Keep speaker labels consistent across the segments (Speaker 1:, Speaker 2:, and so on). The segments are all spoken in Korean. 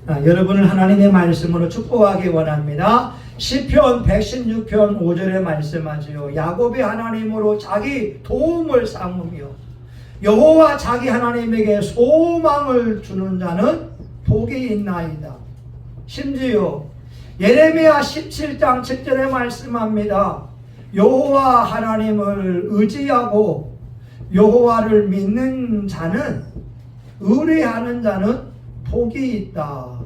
Speaker 1: 여러분을 하나님의 말씀으로 축복하기 원합니다. 시편 116편 5절에 말씀하지요. 야곱이 하나님으로 자기 도움을 삼으며 여호와 자기 하나님에게 소망을 주는 자는 복이 있나이다. 심지어 예레미야 17장 7절에 말씀합니다. 여호와 하나님을 의지하고 여호와를 믿는 자는, 의뢰하는 자는 복이 있다.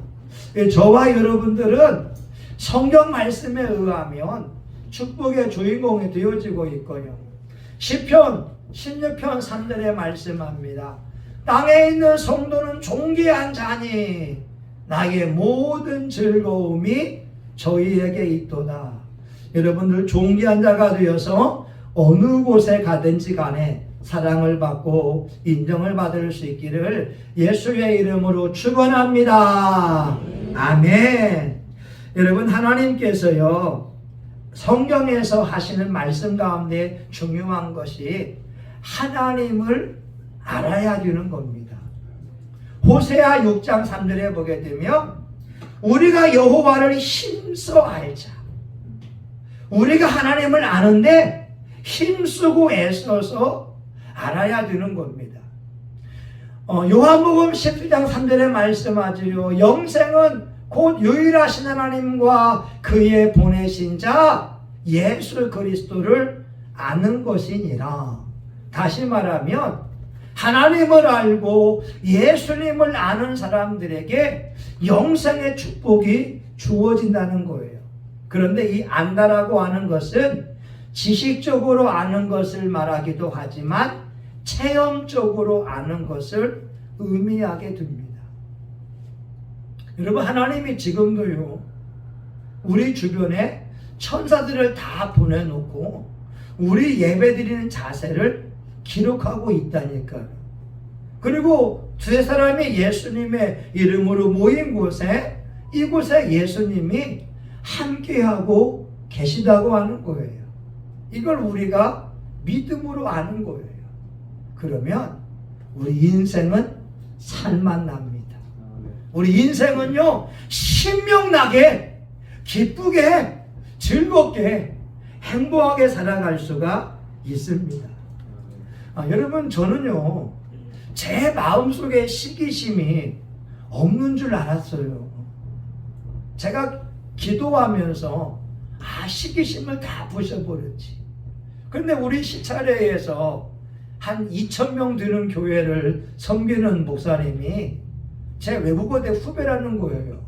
Speaker 1: 저와 여러분들은 성경 말씀에 의하면 축복의 주인공이 되어지고 있고요. 시편 16편 3절에 말씀합니다. 땅에 있는 성도는 존귀한 자니 나의 모든 즐거움이 저희에게 있도다. 여러분들 존귀한 자가 되어서 어느 곳에 가든지 간에 사랑을 받고 인정을 받을 수 있기를 예수의 이름으로 축원합니다. 아멘. 여러분, 하나님께서요, 성경에서 하시는 말씀 가운데 중요한 것이 하나님을 알아야 되는 겁니다. 호세아 6장 3절에 보게 되면 우리가 여호와를 힘써 알자. 우리가 하나님을 아는데 힘쓰고 애써서 알아야 되는 겁니다. 요한복음 17장 3절에 말씀하지요. 영생은 곧 유일하신 하나님과 그의 보내신 자 예수 그리스도를 아는 것이니라. 다시 말하면 하나님을 알고 예수님을 아는 사람들에게 영생의 축복이 주어진다는 거예요. 그런데 이 안다라고 하는 것은 지식적으로 아는 것을 말하기도 하지만 체험적으로 아는 것을 의미하게 됩니다. 여러분, 하나님이 지금도요, 우리 주변에 천사들을 다 보내놓고 우리 예배드리는 자세를 기록하고 있다니까요. 그리고 두 사람이 예수님의 이름으로 모인 곳에, 이곳에 예수님이 함께하고 계시다고 하는 거예요. 이걸 우리가 믿음으로 아는 거예요. 그러면 우리 인생은 살만납니다. 우리 인생은요, 신명나게 기쁘게 즐겁게 행복하게 살아갈 수가 있습니다. 여러분, 저는요, 제 마음속에 시기심이 없는 줄 알았어요. 제가 기도하면서 시기심을 다 부셔버렸지. 그런데 우리 시차례에서 한 2,000명 되는 교회를 섬기는 목사님이 제 외국어대 후배라는 거예요.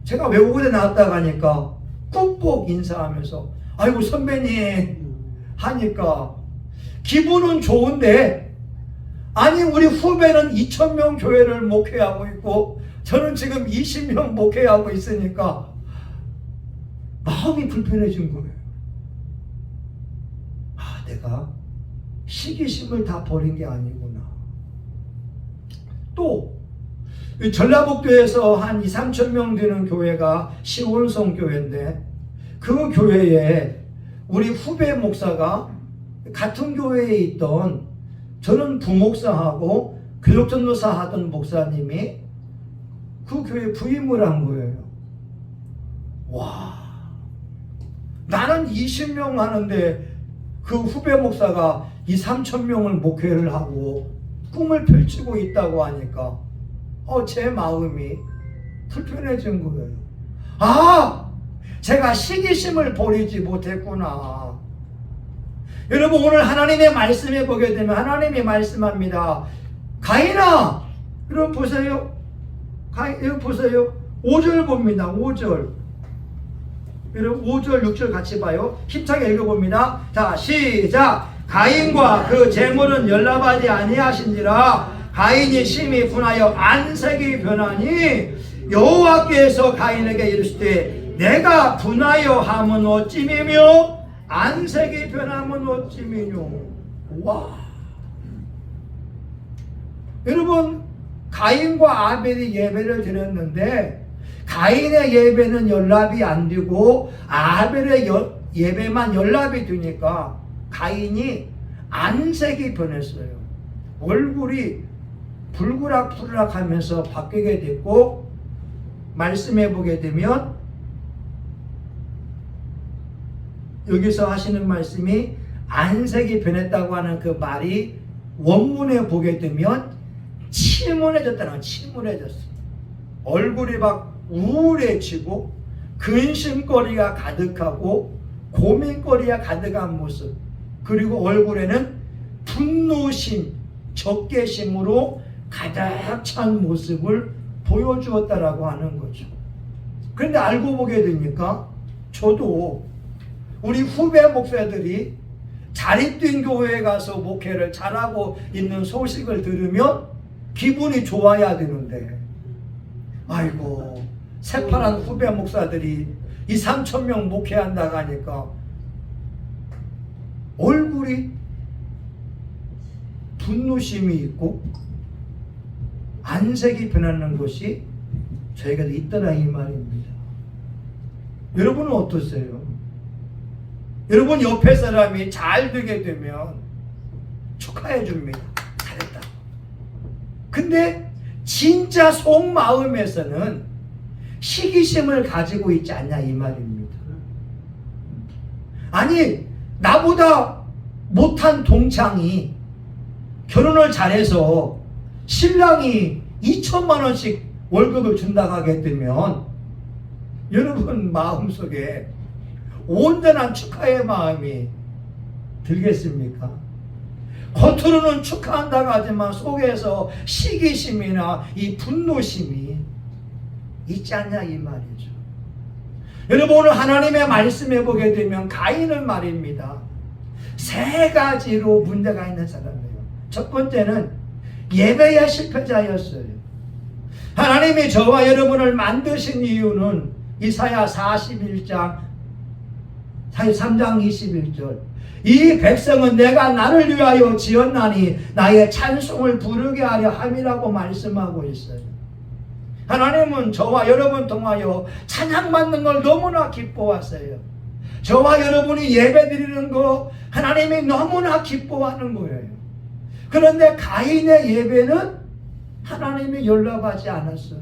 Speaker 1: 제가 외국어대 나왔다 가니까 꾹꾹 인사하면서 아이고 선배님 하니까 기분은 좋은데, 아니 우리 후배는 2,000명 교회를 목회하고 있고 저는 지금 20명 목회하고 있으니까 마음이 불편해진 거예요. 내가 시기심을 다 버린 게 아니구나. 또 전라북도에서 한 2,3천 명 되는 교회가 시온성 교회인데, 그 교회에 우리 후배 목사가 같은 교회에 있던, 저는 부목사하고 교육전도사 하던 목사님이 그 교회에 부임을 한 거예요. 와, 나는 20명 하는데 그 후배 목사가 2,3,000명을 목회를 하고 꿈을 펼치고 있다고 하니까 제 마음이 불편해진 거예요. 제가 시기심을 버리지 못했구나. 여러분, 오늘 하나님의 말씀에 보게 되면 하나님이 말씀합니다. 가인아, 여러분 보세요. 여러분 보세요. 5절 봅니다. 5절. 여러분 5절 6절 같이 봐요. 힘차게 읽어봅니다. 자, 시작. 가인과 그 재물은 연락하지 아니하신지라. 가인이 심히 분하여 안색이 변하니 여호와께서 가인에게 이르시되 내가 분하여 함은 어찌미며 안색이 변함은 어찌미뇨. 와, 여러분, 가인과 아벨이 예배를 드렸는데 가인의 예배는 연락이 안 되고 아벨의 예배만 연락이 되니까 가인이 안색이 변했어요. 얼굴이 불구락불락 하면서 바뀌게 됐고, 말씀해 보게 되면 여기서 하시는 말씀이 안색이 변했다고 하는 그 말이 원문에 보게 되면 침울해졌다는 거예요. 침울해졌어. 얼굴이 막 우울해지고 근심거리가 가득하고 고민거리가 가득한 모습, 그리고 얼굴에는 분노심, 적개심으로 가득 찬 모습을 보여주었다라고 하는 거죠. 그런데 알고 보게 되니까 저도 우리 후배 목사들이 자립된 교회에 가서 목회를 잘하고 있는 소식을 들으면 기분이 좋아야 되는데, 아이고 새파란 후배 목사들이 2,000~3,000명 목회한다고 하니까 얼굴이 분노심이 있고 안색이 변하는 것이 저희가 있더라 이 말입니다. 여러분은 어떠세요? 여러분 옆에 사람이 잘 되게 되면 축하해 줍니다. 잘했다. 근데 진짜 속마음에서는 시기심을 가지고 있지 않냐 이 말입니다. 아니 나보다 못한 동창이 결혼을 잘해서 신랑이 2천만 원씩 월급을 준다고 하게 되면 여러분 마음속에 온전한 축하의 마음이 들겠습니까? 겉으로는 축하한다고 하지만 속에서 시기심이나 이 분노심이 있지 않냐 이 말이죠. 여러분 오늘 하나님의 말씀해 보게 되면 가인은 말입니다. 3가지로 문제가 있는 사람이에요. 첫 번째는 예배의 실패자였어요. 하나님이 저와 여러분을 만드신 이유는 이사야 41장 43장 21절, 이 백성은 내가 나를 위하여 지었나니 나의 찬송을 부르게 하려 함이라고 말씀하고 있어요. 하나님은 저와 여러분 통하여 찬양받는 걸 너무나 기뻐하세요. 저와 여러분이 예배드리는 거 하나님이 너무나 기뻐하는 거예요. 그런데 가인의 예배는 하나님이 연락하지 않았어요.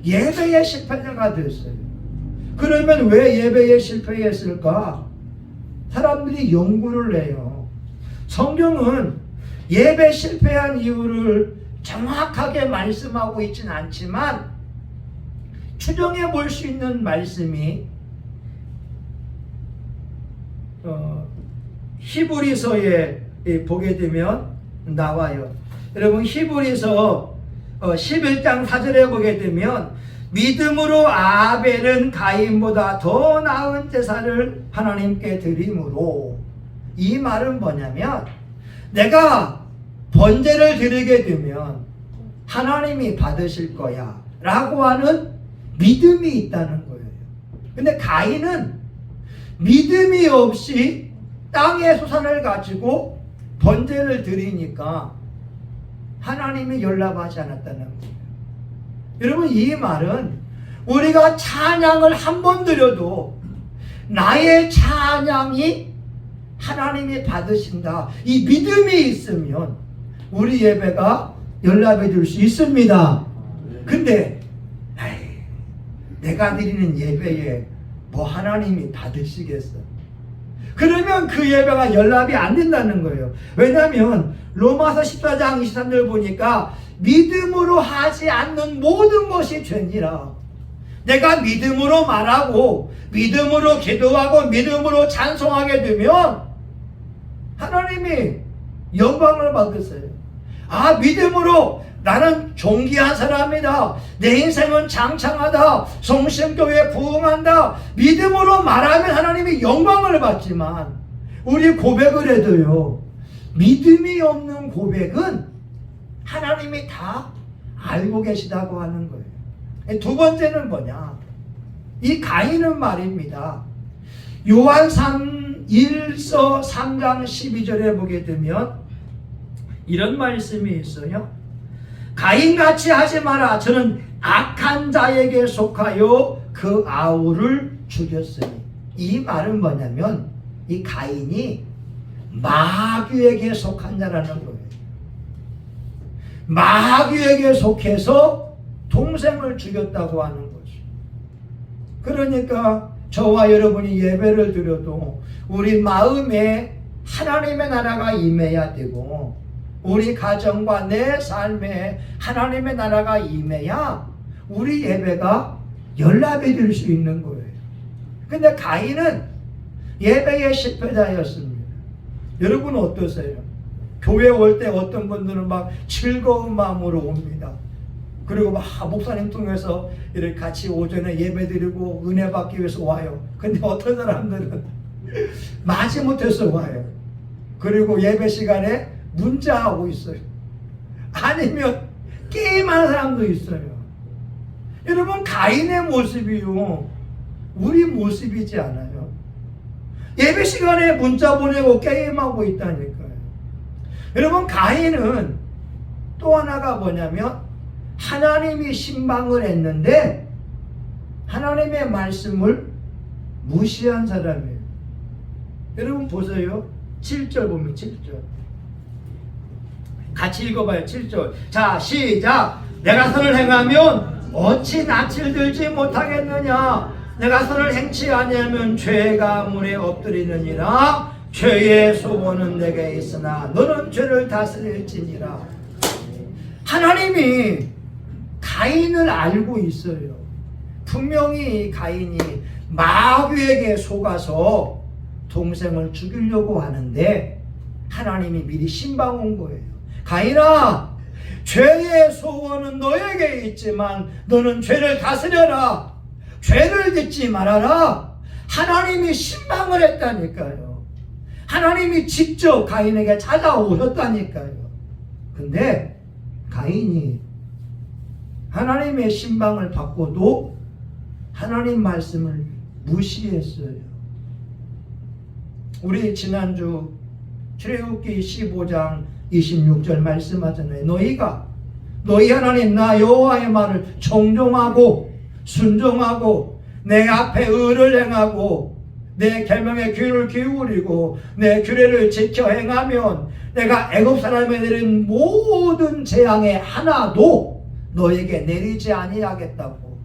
Speaker 1: 예배의 실패자가 됐어요. 그러면 왜 예배에 실패했을까? 사람들이 연구를 해요. 성경은 예배 실패한 이유를 정확하게 말씀하고 있지는 않지만 추정해 볼 수 있는 말씀이 히브리서에 보게 되면 나와요. 여러분 히브리서 11장 4절에 보게 되면 믿음으로 아벨은 가인보다 더 나은 제사를 하나님께 드림으로, 이 말은 뭐냐면 내가 번제를 드리게 되면 하나님이 받으실 거야 라고 하는 믿음이 있다는 거예요. 근데 가인은 믿음이 없이 땅의 소산을 가지고 번제를 드리니까 하나님이 연락하지 않았다는 거예요. 여러분 이 말은 우리가 찬양을 한 번 드려도 나의 찬양이 하나님이 받으신다, 이 믿음이 있으면 우리 예배가 연락해 줄 수 있습니다. 근데 내가 드리는 예배에 뭐 하나님이 받으시겠어? 그러면 그 예배가 연락이 안 된다는 거예요. 왜냐하면 로마서 14장 23절 보니까 믿음으로 하지 않는 모든 것이 죄니라. 내가 믿음으로 말하고 믿음으로 기도하고 믿음으로 찬송하게 되면 하나님이 영광을 받으세요. 아, 믿음으로 나는 존귀한 사람이다, 내 인생은 장창하다, 성심교회에 부응한다, 믿음으로 말하면 하나님이 영광을 받지만 우리 고백을 해도요, 믿음이 없는 고백은 하나님이 다 알고 계시다고 하는 거예요. 두 번째는 뭐냐, 이 가인은 말입니다. 요한 1서 3장 12절에 보게 되면 이런 말씀이 있어요. 가인같이 하지 마라. 저는 악한 자에게 속하여 그 아우를 죽였으니. 이 말은 뭐냐면 이 가인이 마귀에게 속한 자라는 거예요. 마귀에게 속해서 동생을 죽였다고 하는 거죠. 그러니까 저와 여러분이 예배를 드려도 우리 마음에 하나님의 나라가 임해야 되고 우리 가정과 내 삶에 하나님의 나라가 임해야 우리 예배가 연락이 될 수 있는 거예요. 근데 가인은 예배의 실패자였습니다. 여러분 어떠세요? 교회 올 때 어떤 분들은 막 즐거운 마음으로 옵니다. 그리고 막 목사님 통해서 이렇게 같이 오전에 예배 드리고 은혜 받기 위해서 와요. 근데 어떤 사람들은 마지못해서 와요. 그리고 예배 시간에 문자하고 있어요. 아니면 게임하는 사람도 있어요. 여러분 가인의 모습이요 우리 모습이지 않아요. 예배 시간에 문자 보내고 게임하고 있다니까요. 여러분 가인은 또 하나가 뭐냐면 하나님이 신방을 했는데 하나님의 말씀을 무시한 사람이에요. 여러분 보세요. 7절 보면 7절 같이 읽어봐요. 7절 자 시작. 내가 선을 행하면 어찌 낯을 들지 못하겠느냐. 내가 선을 행치 아니하면 죄가 문에 엎드리느니라. 죄의 소원은 내게 있으나 너는 죄를 다스릴지니라. 하나님이 가인을 알고 있어요. 분명히 가인이 마귀에게 속아서 동생을 죽이려고 하는데 하나님이 미리 신방 온 거예요. 가인아, 죄의 소원은 너에게 있지만 너는 죄를 다스려라. 죄를 짓지 말아라. 하나님이 신방을 했다니까요. 하나님이 직접 가인에게 찾아오셨다니까요. 근데 가인이 하나님의 신방을 받고도 하나님 말씀을 무시했어요. 우리 지난주 출애굽기 15장 26절 말씀하잖아요. 너희 하나님 나 여호와의 말을 청종하고 순종하고 내 앞에 의를 행하고 내 계명에 귀를 기울이고 내 규례를 지켜 행하면 내가 애굽 사람에 내린 모든 재앙의 하나도 너에게 내리지 아니하겠다고.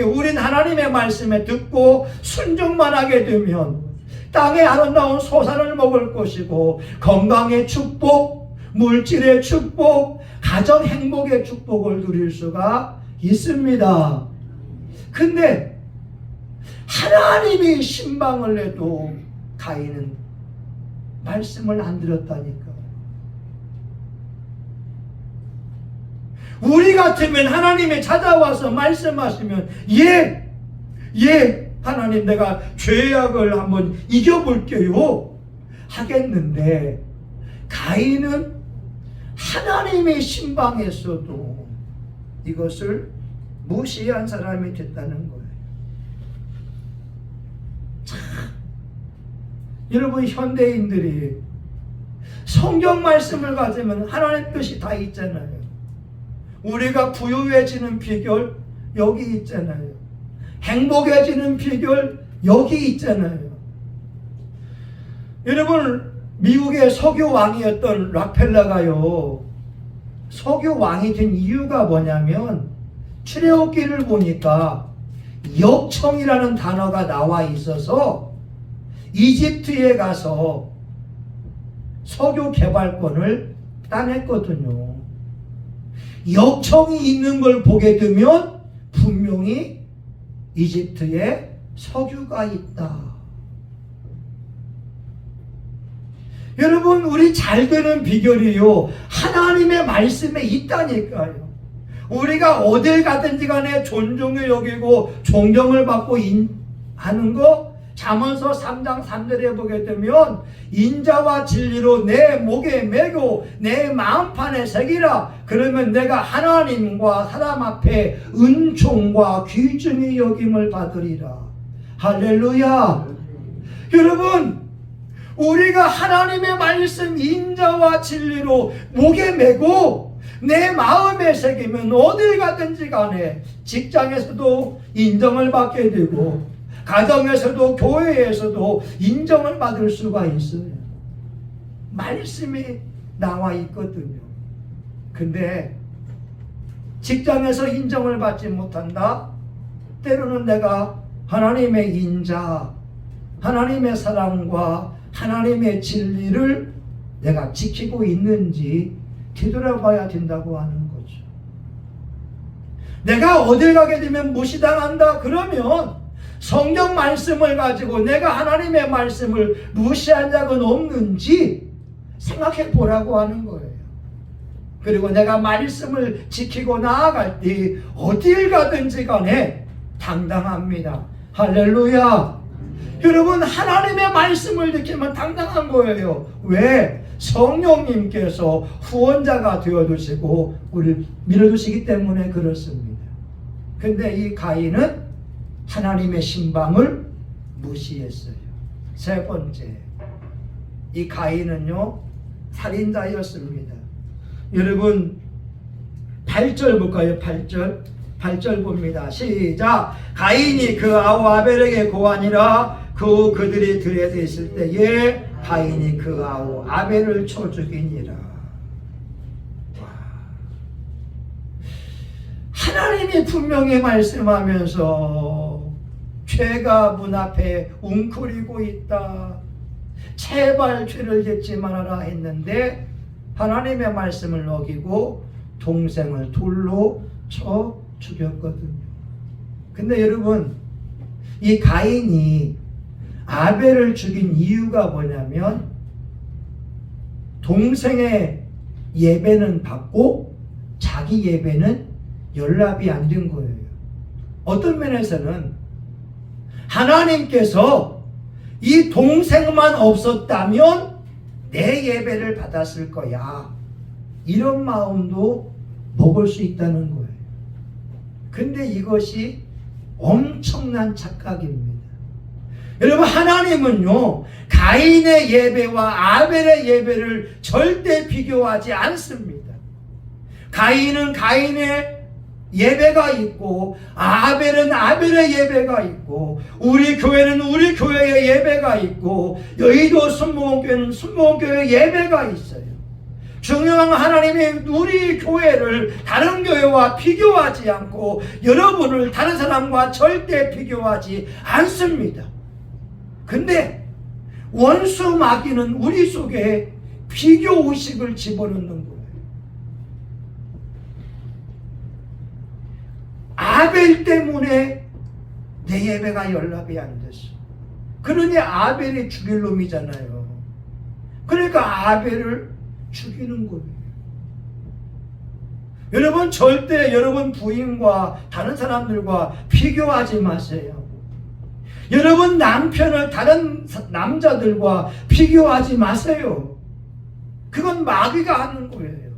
Speaker 1: 우린 하나님의 말씀에 듣고 순종만 하게 되면 땅의 아름다운 소산을 먹을 것이고 건강의 축복, 물질의 축복, 가정 행복의 축복을 누릴 수가 있습니다. 근데 하나님이 신방을 해도 가인은 말씀을 안 들었다니까. 우리 같으면 하나님이 찾아와서 말씀하시면 예 하나님 내가 죄악을 한번 이겨볼게요 하겠는데 가인은 하나님의 신방에서도 이것을 무시한 사람이 됐다는 거예요. 참, 여러분 현대인들이 성경 말씀을 가지면 하나님 뜻이 다 있잖아요. 우리가 부유해지는 비결 여기 있잖아요. 행복해지는 비결 여기 있잖아요. 여러분 미국의 석유 왕이었던 락펠러가요 석유 왕이 된 이유가 뭐냐면 출애굽기를 보니까 역청이라는 단어가 나와 있어서 이집트에 가서 석유 개발권을 따냈거든요. 역청이 있는 걸 보게 되면 분명히 이집트에 석유가 있다. 여러분 우리 잘 되는 비결이요 하나님의 말씀에 있다니까요. 우리가 어딜 가든지 간에 존중을 여기고 존경을 받고 하는 거 잠언서 3장 3절에 보게 되면 인자와 진리로 내 목에 매고 내 마음판에 새기라. 그러면 내가 하나님과 사람 앞에 은총과 귀중히 여김을 받으리라. 할렐루야. 여러분 우리가 하나님의 말씀 인자와 진리로 목에 매고 내 마음에 새기면 어딜 가든지 간에 직장에서도 인정을 받게 되고 가정에서도 교회에서도 인정을 받을 수가 있어요. 말씀이 나와 있거든요. 근데 직장에서 인정을 받지 못한다. 때로는 내가 하나님의 인자, 하나님의 사랑과 하나님의 진리를 내가 지키고 있는지 되돌아봐야 된다고 하는 거죠. 내가 어딜 가게 되면 무시당한다 그러면 성경 말씀을 가지고 내가 하나님의 말씀을 무시한 적은 없는지 생각해 보라고 하는 거예요. 그리고 내가 말씀을 지키고 나아갈 때 어딜 가든지 간에 당당합니다. 할렐루야. 여러분, 하나님의 말씀을 지키면 당당한 거예요. 왜? 성령님께서 후원자가 되어두시고 우리를 밀어두시기 때문에 그렇습니다. 근데 이 가인은 하나님의 신방을 무시했어요. 세 번째, 이 가인은요 살인자였습니다. 여러분 8절 볼까요? 8절 봅니다. 시작. 가인이 그 아우 아벨에게 고하니라. 그 그들이 들에 있을 때에 가인이 그 아우 아벨을 쳐 죽이니라. 하나님이 분명히 말씀하면서 죄가 문 앞에 웅크리고 있다. 제발 죄를 짓지 말아라 했는데 하나님의 말씀을 어기고 동생을 돌로 쳐 죽였거든요. 근데 여러분, 이 가인이 아벨을 죽인 이유가 뭐냐면 동생의 예배는 받고 자기 예배는 연락이 안 된 거예요. 어떤 면에서는 하나님께서 이 동생만 없었다면 내 예배를 받았을 거야, 이런 마음도 먹을 수 있다는 거예요. 근데 이것이 엄청난 착각입니다. 여러분, 하나님은요 가인의 예배와 아벨의 예배를 절대 비교하지 않습니다. 가인은 가인의 예배가 있고 아벨은 아벨의 예배가 있고 우리 교회는 우리 교회의 예배가 있고 여의도 순복음교회는 순복음교회의 예배가 있어요. 중요한 하나님이 우리 교회를 다른 교회와 비교하지 않고 여러분을 다른 사람과 절대 비교하지 않습니다. 근데 원수 마귀는 우리 속에 비교 의식을 집어넣는 거예요. 아벨 때문에 내 예배가 연락이 안 됐어. 그러니 아벨이 죽일 놈이잖아요. 그러니까 아벨을 죽이는 거예요. 여러분, 절대 여러분 부인과 다른 사람들과 비교하지 마세요. 여러분 남편을 다른 남자들과 비교하지 마세요. 그건 마귀가 하는 거예요.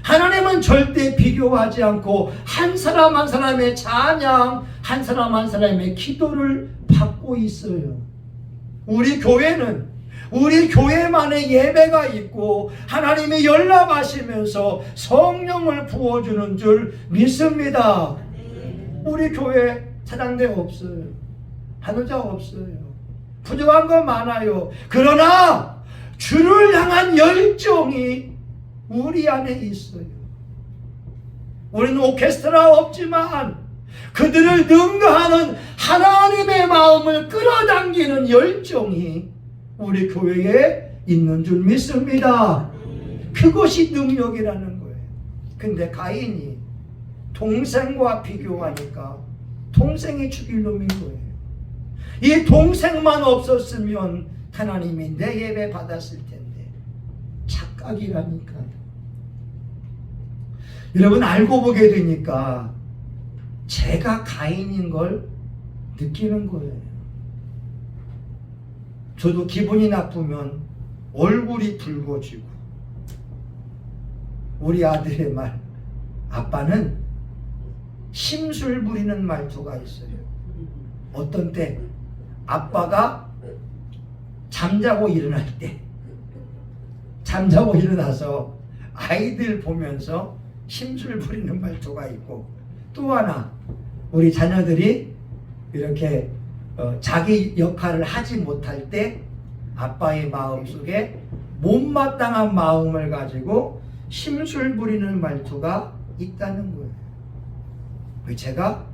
Speaker 1: 하나님은 절대 비교하지 않고 한 사람 한 사람의 찬양, 한 사람 한 사람의 기도를 받고 있어요. 우리 교회는 우리 교회만의 예배가 있고 하나님이 연락하시면서 성령을 부어주는 줄 믿습니다. 우리 교회 사장대 없어요. 한의자 없어요. 부족한 거 많아요. 그러나 주를 향한 열정이 우리 안에 있어요. 우리는 오케스트라 없지만 그들을 능가하는 하나님의 마음을 끌어당기는 열정이 우리 교회에 있는 줄 믿습니다. 그것이 능력이라는 거예요. 근데 가인이 동생과 비교하니까 동생이 죽일 놈인 거예요. 이 동생만 없었으면 하나님이 내 예배 받았을 텐데. 착각이라니까요. 여러분, 알고 보게 되니까 제가 가인인 걸 느끼는 거예요. 저도 기분이 나쁘면 얼굴이 붉어지고, 우리 아들의 말, 아빠는 심술 부리는 말투가 있어요. 어떤 때 아빠가 잠자고 일어날 때, 잠자고 일어나서 아이들 보면서 심술 부리는 말투가 있고, 또 하나 우리 자녀들이 이렇게 자기 역할을 하지 못할 때 아빠의 마음속에 못마땅한 마음을 가지고 심술 부리는 말투가 있다는 거예요. 제가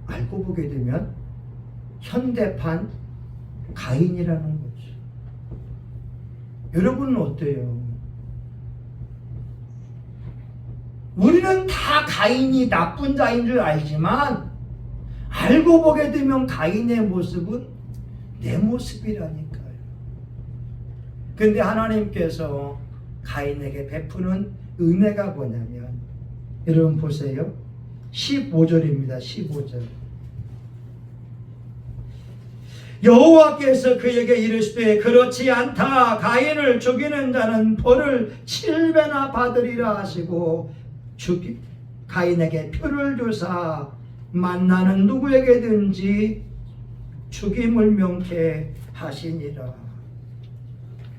Speaker 1: 알고 보게 되면 현대판 가인이라는 거죠. 여러분은 어때요? 우리는 다 가인이 나쁜 자인 줄 알지만 알고 보게 되면 가인의 모습은 내 모습이라니까요. 근데 하나님께서 가인에게 베푸는 은혜가 뭐냐면, 여러분 보세요. 15절입니다. 15절. 여호와께서 그에게 이르시되 그렇지 않다. 가인을 죽이는 자는 벌을 7배나 받으리라 하시고 가인에게 표를 주사 만나는 누구에게든지 죽임을 명케 하시니라.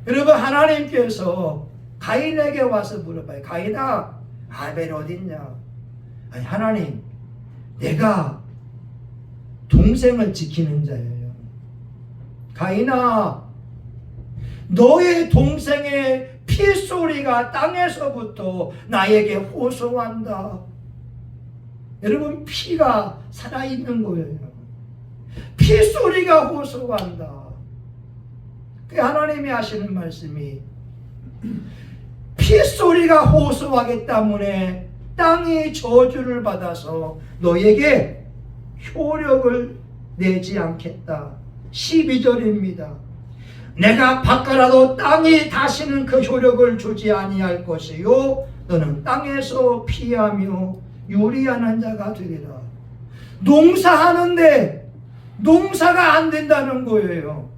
Speaker 1: 여러분, 하나님께서 가인에게 와서 물어봐요. 가인아, 아벨 어딨냐? 아니, 하나님, 내가 동생을 지키는 자예요. 가인아, 너의 동생의 피소리가 땅에서부터 나에게 호소한다. 여러분, 피가 살아있는 거예요. 피소리가 호소한다. 그 하나님이 하시는 말씀이, 피소리가 호소하기 때문에 땅이 저주를 받아서 너에게 효력을 내지 않겠다. 12절입니다. 내가 바꿔라도 땅이 다시는 그 효력을 주지 아니할 것이요 너는 땅에서 피하며 요리하는 자가 되리라. 농사하는데 농사가 안 된다는 거예요.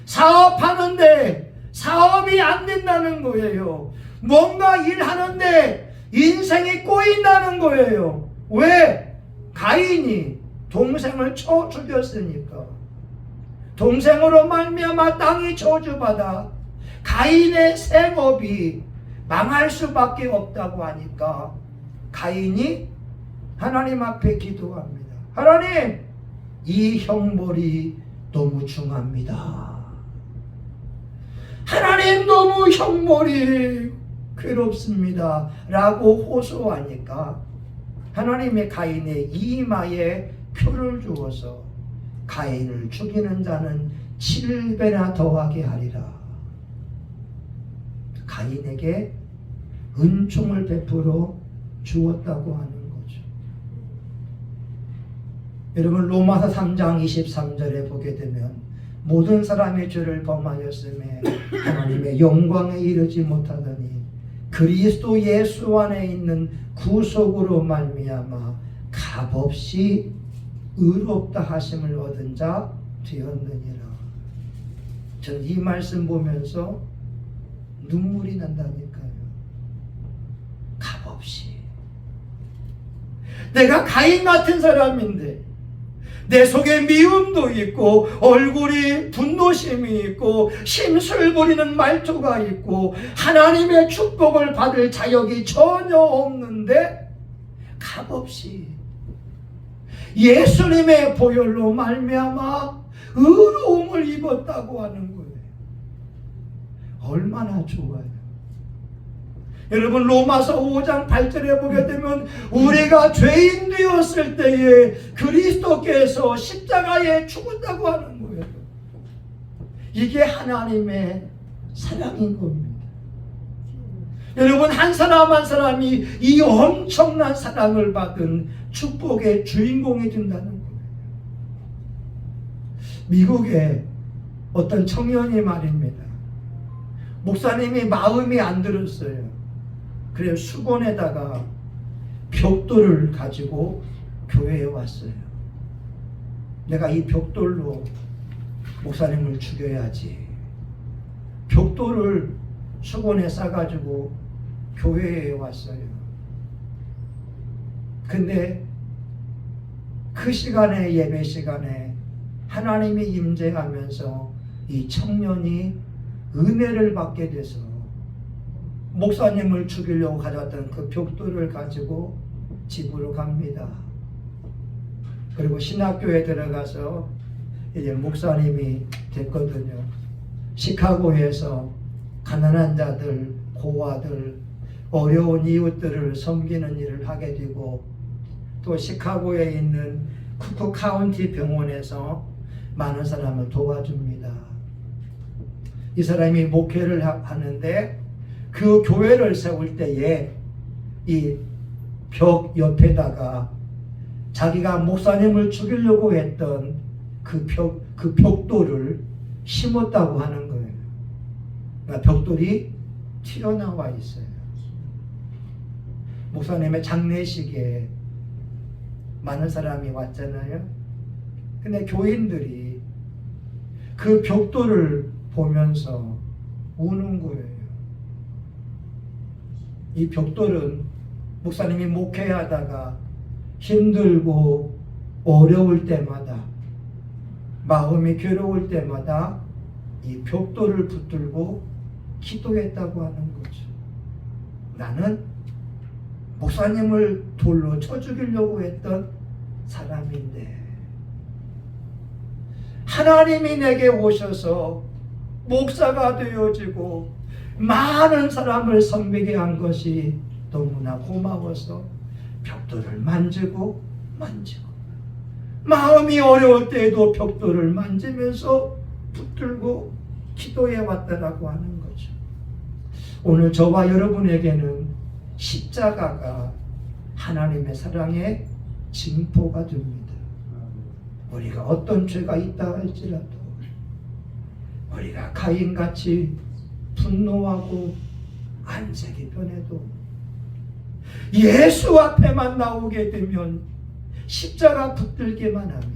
Speaker 1: 사업하는데 사업이 안 된다는 거예요. 뭔가 일하는데 인생이 꼬인다는 거예요. 왜? 가인이 동생을 쳐 죽였으니까. 동생으로 말미암아 땅이 저주받아 가인의 생업이 망할 수밖에 없다고 하니까 가인이 하나님 앞에 기도합니다. 하나님, 이 형벌이 너무 중합니다. 하나님, 너무 형벌이 괴롭습니다 라고 호소하니까 하나님의 가인의 이마에 표를 주어서 가인을 죽이는 자는 7배나 더하게 하리라. 가인에게 은총을 베풀어 주었다고 하는 거죠. 여러분, 로마서 3장 23절에 보게 되면 모든 사람의 죄를 범하였음에 하나님의 영광에 이르지 못하더니 그리스도 예수 안에 있는 구속으로 말미암아 값없이 의롭다 하심을 얻은 자 되었느니라. 전 이 말씀 보면서 눈물이 난다니까요. 값없이. 내가 가인 같은 사람인데 내 속에 미움도 있고 얼굴이 분노심이 있고 심술 부리는 말투가 있고 하나님의 축복을 받을 자격이 전혀 없는데 값없이 예수님의 보혈로 말미암아 의로움을 입었다고 하는 거예요. 얼마나 좋아요. 여러분, 로마서 5장 8절에 보게 되면 우리가 죄인 되었을 때에 그리스도께서 십자가에 죽었다고 하는 거예요. 이게 하나님의 사랑인 겁니다. 여러분, 한 사람 한 사람이 이 엄청난 사랑을 받은 축복의 주인공이 된다는 거예요. 미국에 어떤 청년이 말입니다. 목사님이 마음이 안 들었어요. 그래서 수건에다가 벽돌을 가지고 교회에 왔어요. 내가 이 벽돌로 목사님을 죽여야지. 벽돌을 수건에 싸가지고 교회에 왔어요. 근데 그 시간에, 예배 시간에 하나님이 임재하면서 이 청년이 은혜를 받게 돼서 목사님을 죽이려고 가져왔던 그 벽돌을 가지고 집으로 갑니다. 그리고 신학교에 들어가서 이제 목사님이 됐거든요. 시카고에서 가난한 자들, 고아들, 어려운 이웃들을 섬기는 일을 하게 되고, 또 시카고에 있는 쿠크 카운티 병원에서 많은 사람을 도와줍니다. 이 사람이 목회를 하는데 그 교회를 세울 때에 이 벽 옆에다가 자기가 목사님을 죽이려고 했던 그 벽돌을 심었다고 하는 거예요. 그러니까 벽돌이 튀어나와 있어요. 목사님의 장례식에 많은 사람이 왔잖아요. 근데 교인들이 그 벽돌을 보면서 우는 거예요. 이 벽돌은 목사님이 목회하다가 힘들고 어려울 때마다, 마음이 괴로울 때마다 이 벽돌을 붙들고 기도했다고 하는 거죠. 나는 목사님을 돌로 쳐 죽이려고 했던 사람인데 하나님이 내게 오셔서 목사가 되어지고 많은 사람을 섬기게 한 것이 너무나 고마워서 벽돌을 만지고 마음이 어려울 때에도 벽돌을 만지면서 붙들고 기도해 왔다라고 하는 거죠. 오늘 저와 여러분에게는 십자가가 하나님의 사랑의 징표가 됩니다. 우리가 어떤 죄가 있다 할지라도, 우리가 가인같이 분노하고 안색이 변해도 예수 앞에만 나오게 되면, 십자가 붙들기만 하면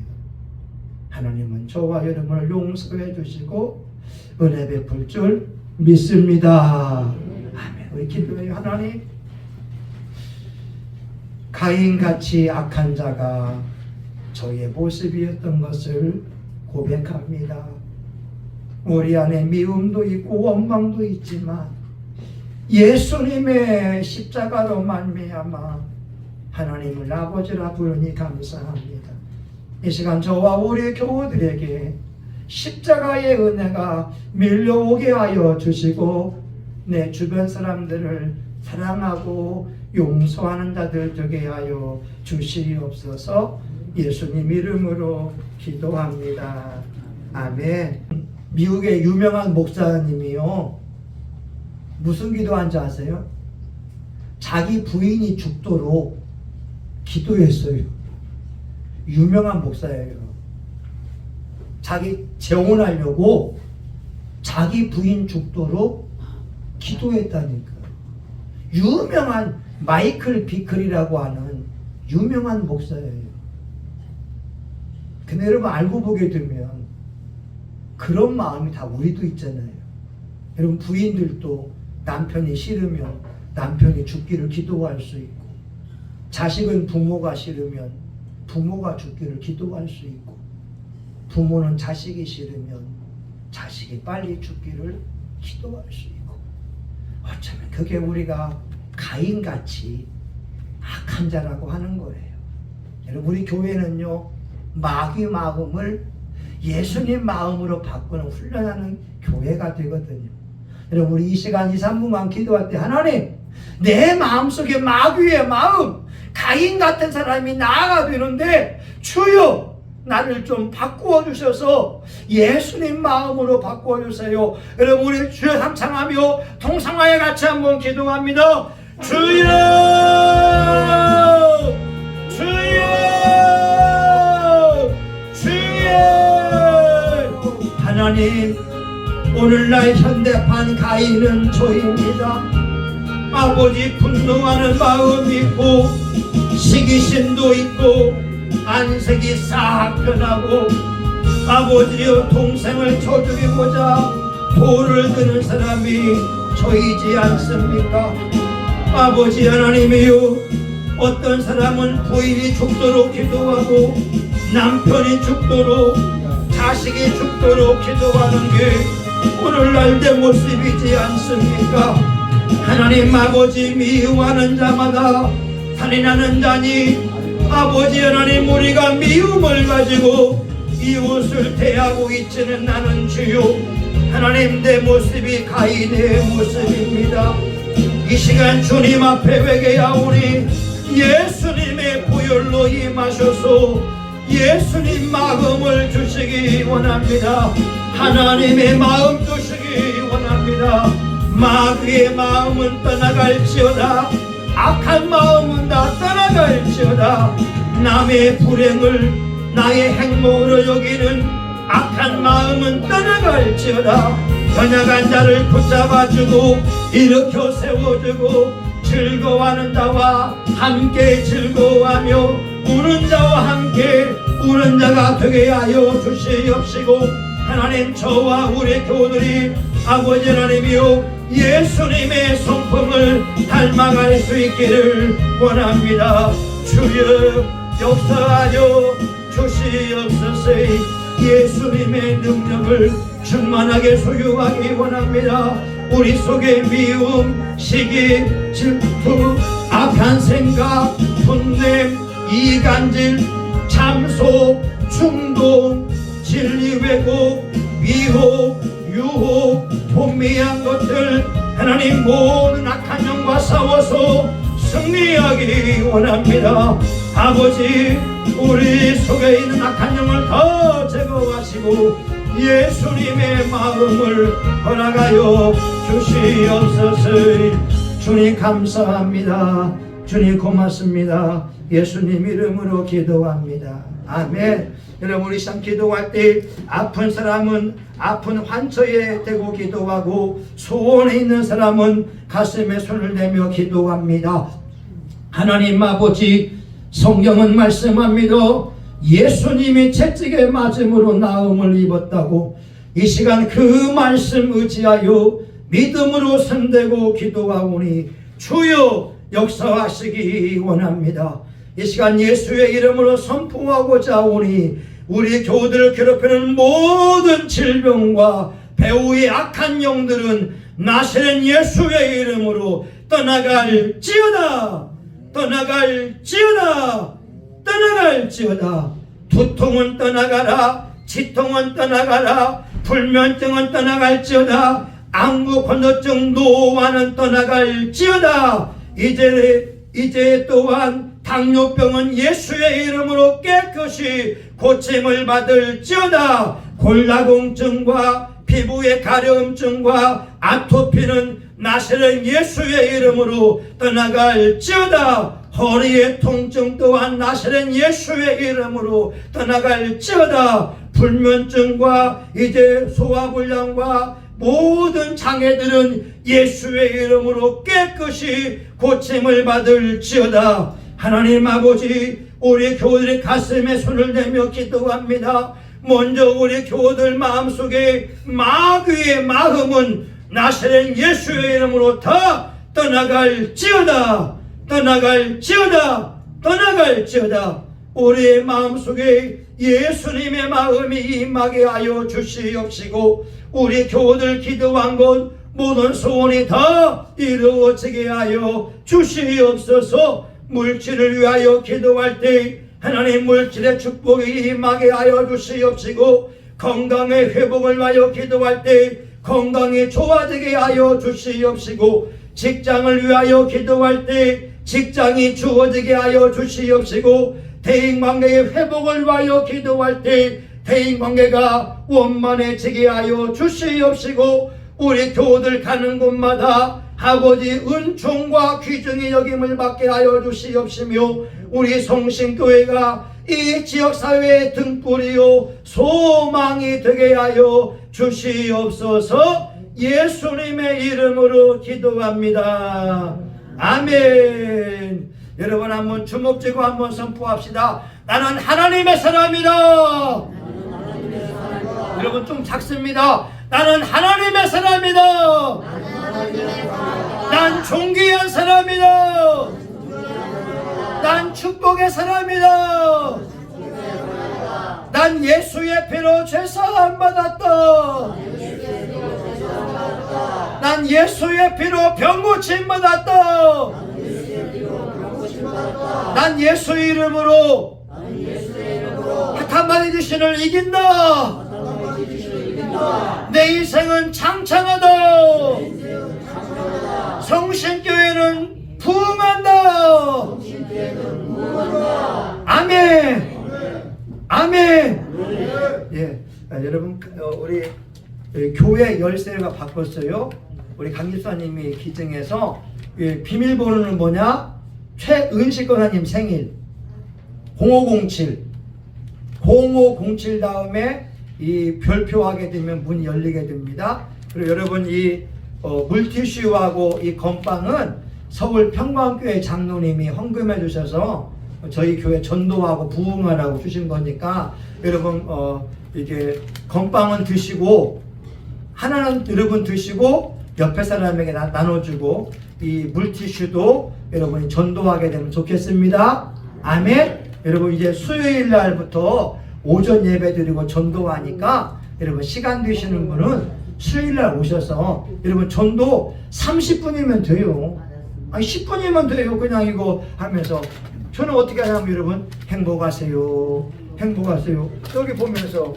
Speaker 1: 하나님은 저와 여러분을 용서해 주시고 은혜 베풀 줄 믿습니다. 아멘. 우리 기도해요. 하나님, 가인같이 악한 자가 저의 모습이었던 것을 고백합니다. 우리 안에 미움도 있고 원망도 있지만 예수님의 십자가로 말미암아 하나님을 아버지라 부르니 감사합니다. 이 시간 저와 우리 교우들에게 십자가의 은혜가 밀려오게 하여 주시고 내 주변 사람들을 사랑하고 용서하는 자들 되게 하여 주시옵소서. 예수님 이름으로 기도합니다. 아멘. 미국의 유명한 목사님이요, 무슨 기도한지 아세요? 자기 부인이 죽도록 기도했어요. 유명한 목사예요. 자기 재혼하려고 자기 부인 죽도록 기도했다니까. 유명한 마이클 비클이라고 하는 유명한 목사예요. 근데 여러분 알고 보게 되면 그런 마음이 다 우리도 있잖아요. 여러분 부인들도 남편이 싫으면 남편이 죽기를 기도할 수 있고, 자식은 부모가 싫으면 부모가 죽기를 기도할 수 있고, 부모는 자식이 싫으면 자식이 빨리 죽기를 기도할 수 있고, 어쩌면 그게 우리가 가인같이 악한 자라고 하는 거예요. 여러분 우리 교회는요, 마귀 마음을 예수님 마음으로 바꾸는 훈련하는 교회가 되거든요. 여러분 우리 이 시간 2, 3분만 기도할 때, 하나님, 내 마음속에 마귀의 마음, 가인 같은 사람이 나아가 되는데 주여 나를 좀 바꾸어 주셔서 예수님 마음으로 바꾸어 주세요. 여러분 우리 주여 삼창하며 동성화에 같이 한번 기도합니다. 주여, 주여, 주여. 하나님, 오늘날 현대판 가인은 저입니다. 아버지, 분노하는 마음이 있고 시기심도 있고 안색이 싹 변하고, 아버지여 동생을 쳐 죽이고자 돌을 드는 사람이 저이지 않습니까? 아버지 하나님이여, 어떤 사람은 부인이 죽도록 기도하고 남편이 죽도록, 자식이 죽도록 기도하는 게 오늘날 내 모습이지 않습니까? 하나님 아버지, 미워하는 자마다 살인하는 자니, 아버지 하나님, 우리가 미움을 가지고 이웃을 대하고 있지는 않은 주요, 하나님 내 모습이 가인의 모습입니다. 이 시간 주님 앞에 회개하오니 예수님의 보혈로 임하셔서 예수님 마음을 주시기 원합니다. 하나님의 마음 주시기 원합니다. 마귀의 마음은 떠나갈지어다. 악한 마음은 다 떠나갈지어다. 남의 불행을 나의 행복으로 여기는 악한 마음은 떠나갈지어다. 연약한 자를 붙잡아주고 일으켜 세워주고 즐거워하는 자와 함께 즐거워하며 우는 자와 함께 우는 자가 되게 하여 주시옵시고, 하나님 저와 우리 교우들이 아버지 하나님이요 예수님의 성품을 닮아갈 수 있기를 원합니다. 주여 역사하여 주시옵소서. 예수님의 능력을 충만하게 소유하기 원합니다. 우리 속에 미움, 시기, 질투, 악한 생각, 분냄, 이간질, 참소, 충동, 진리 왜곡, 위혹, 유혹, 본미한 것들 하나님 모든 악한 영과 싸워서 승리하기 원합니다. 아버지 우리 속에 있는 악한 영을 더 제거하시고 예수님의 마음을 허락하여 주시옵소서. 주님 감사합니다. 주님 고맙습니다. 예수님 이름으로 기도합니다. 아멘. 여러분 우리 참 기도할 때 아픈 사람은 아픈 환처에 대고 기도하고 소원에 있는 사람은 가슴에 손을 대며 기도합니다. 하나님 아버지 성경은 말씀합니다. 예수님이 채찍에 맞음으로 나음을 입었다고. 이 시간 그 말씀 의지하여 믿음으로 손대고 기도하오니 주여 역사하시기 원합니다. 이 시간 예수의 이름으로 선포하고자 하오니 우리 교우들을 괴롭히는 모든 질병과 배후의 악한 영들은 나시는 예수의 이름으로 떠나갈지어다. 떠나갈지어다. 떠나갈지어다. 두통은 떠나가라. 치통은 떠나가라. 불면증은 떠나갈지어다. 안구 건조증 노화는 떠나갈지어다. 이제 또한 당뇨병은 예수의 이름으로 깨끗이 고침을 받을지어다. 골다공증과 피부의 가려움증과 아토피는 나시는 예수의 이름으로 떠나갈지어다. 허리의 통증 또한 나시는 예수의 이름으로 떠나갈지어다. 불면증과 이제 소화불량과 모든 장애들은 예수의 이름으로 깨끗이 고침을 받을지어다. 하나님 아버지 우리 교우들의 가슴에 손을 대며 기도합니다. 먼저 우리 교우들 마음속에 마귀의 마음은 나시는 예수의 이름으로 다 떠나갈지어다. 떠나갈지어다. 떠나갈지어다. 우리의 마음속에 예수님의 마음이 임하게 하여 주시옵시고 우리 교우들 기도한 것 모든 소원이 다 이루어지게 하여 주시옵소서. 물질을 위하여 기도할 때 하나님 물질의 축복이 임하게 하여 주시옵시고 건강의 회복을 위하여 기도할 때 건강이 좋아지게 하여 주시옵시고 직장을 위하여 기도할 때 직장이 주어지게 하여 주시옵시고 대인관계의 회복을 위하여 기도할 때 대인관계가 원만해지게 하여 주시옵시고 우리 교우들 가는 곳마다 아버지 은총과 귀중의 여김을 받게 하여 주시옵시며 우리 성신교회가 이 지역사회의 등불이요 소망이 되게 하여 주시옵소서. 예수님의 이름으로 기도합니다. 아멘. 여러분 한번 주먹 쥐고 한번 선포합시다. 나는 하나님의 사람이다. 여러분 좀 작습니다. 나는 하나님의 사람이다. 난 존귀한 사람이다. 난 축복의 사람이다. 난 예수의 피로 죄사함 받았다. 난 예수의 피로 병고침 받았다. 난 예수 이름으로 하타마리 귀신을 이긴다. 내 인생은 창창하다. 성신교회는 부흥한다. 아멘. 아멘. 예, 여러분 우리 교회 열쇠가 바꿨어요. 우리 강 집사님이 기증해서 비밀번호는 뭐냐? 최은식 권사님 생일 0507 다음에 이 별표하게 되면 문이 열리게 됩니다. 그리고 여러분 이 물티슈하고 이 건빵은 서울 평광교회 장로님이 헌금해 주셔서 저희 교회 전도하고 부흥하라고 주신 거니까 여러분 이게 건빵은 드시고 하나는 여러분 드시고 옆에 사람에게 나눠주고 이 물티슈도 여러분이 전도하게 되면 좋겠습니다. 아멘. 여러분 이제 수요일 날부터 오전 예배 드리고 전도하니까 여러분 시간 되시는 분은 수요일 날 오셔서 여러분 전도 30분이면 돼요. 아니 10분이면 돼요. 그냥 이거 하면서 저는 어떻게 하냐면 여러분 행복하세요. 행복하세요. 여기 보면서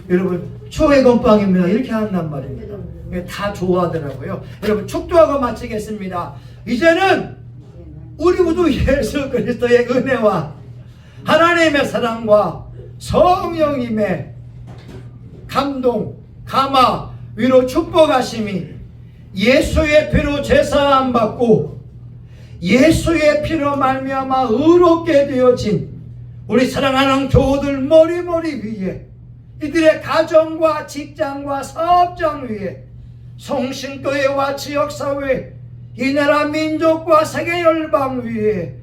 Speaker 1: 여러분 초회 건빵입니다. 이렇게 한단 말입니다. 다 좋아하더라고요. 여러분 축도하고 마치겠습니다. 이제는 우리 모두 예수 그리스도의 은혜와 하나님의 사랑과 성령님의 감동, 감화, 위로 축복하심이 예수의 피로 제사함 받고 예수의 피로 말미암아 의롭게 되어진 우리 사랑하는 교우들 머리머리 위에 이들의 가정과 직장과 사업장 위에 성신교회와 지역사회 이 나라 민족과 세계 열방 위에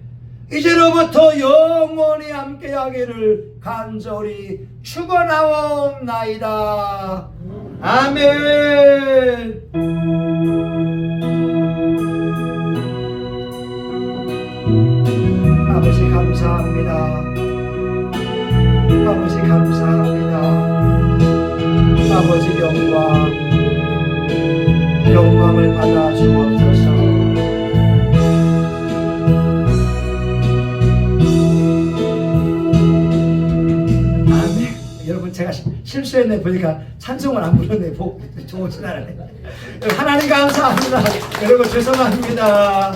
Speaker 1: 이제로부터 영원히 함께하기를 간절히 축원하옵나이다. 아멘. 아버지 감사합니다. 아버지 감사합니다. 아버지 영광을 받아 주옵소서. 아멘. 여러분 제가 실수했네. 보니까 찬송을 안 부르네. 좋은 날 하나님 감사합니다. 여러분 죄송합니다.